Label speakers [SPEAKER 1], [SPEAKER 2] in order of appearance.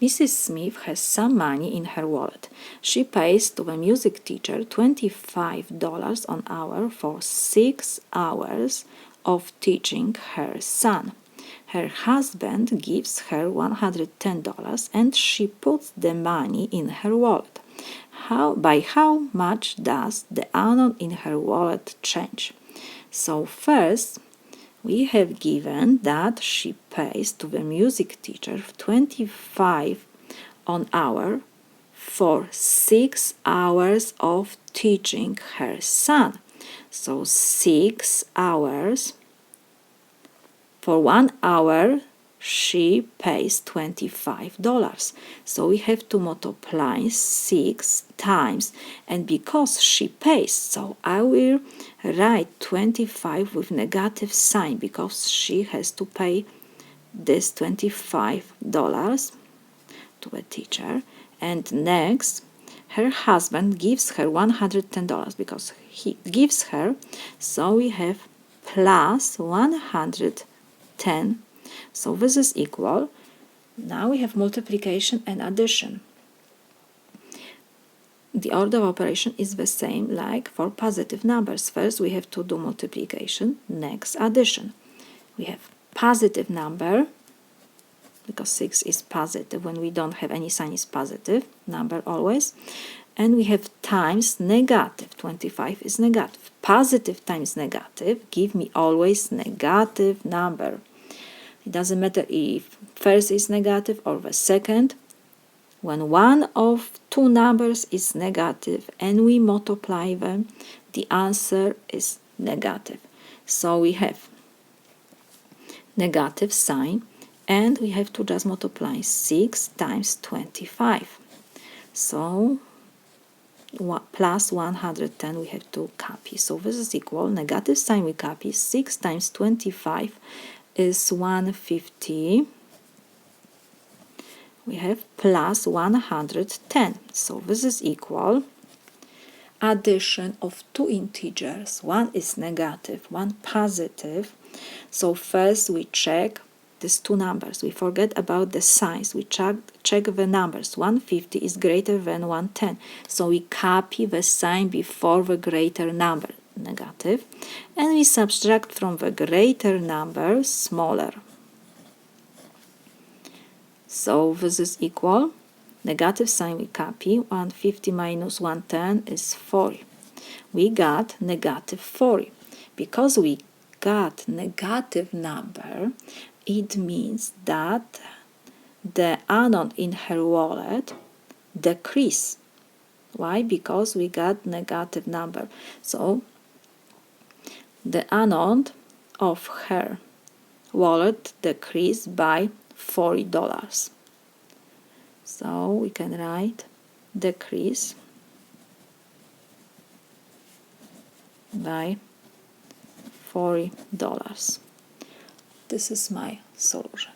[SPEAKER 1] Mrs. Smith has some money in her wallet. She pays to the music teacher $25 an hour for 6 hours of teaching her son. Her husband gives her $110 and she puts the money in her wallet. By how much does the amount in her wallet change? So first, we have given that she pays to the music teacher 25 an hour for 6 hours of teaching her son. So 6 hours, for 1 hour she pays $25. So we have to multiply 6 times, and because she pays, so I will write 25 with negative sign because she has to pay this $25 to the teacher. And next, her husband gives her $110 because he gives her, so we have plus 110. So this is equal. Now we have multiplication and addition. The order of operation is the same like for positive numbers. First we have to do multiplication, next addition. We have positive number, because 6 is positive, when we don't have any sign is positive number always. And we have times negative, 25 is negative. Positive times negative give me always negative number. It doesn't matter if first is negative or the second. When one of two numbers is negative and we multiply them, the answer is negative. So we have negative sign, and we have to just multiply 6 times 25. So plus 110 we have to copy. So this is equal, negative sign we copy, 6 times 25 is 150. We have plus 110. So this is equal addition of two integers. One is negative, one positive. So first we check these two numbers. We forget about the signs. We check the numbers. 150 is greater than 110. So we copy the sign before the greater number, negative, and we subtract from the greater number smaller. So this is equal, negative sign we copy, 150 minus 110 is 40. We got negative 40. Because we got negative number, it means that the amount in her wallet decrease. Why? Because we got negative number. So the amount of her wallet decreased by $40. So we can write decrease by $40. This is my solution.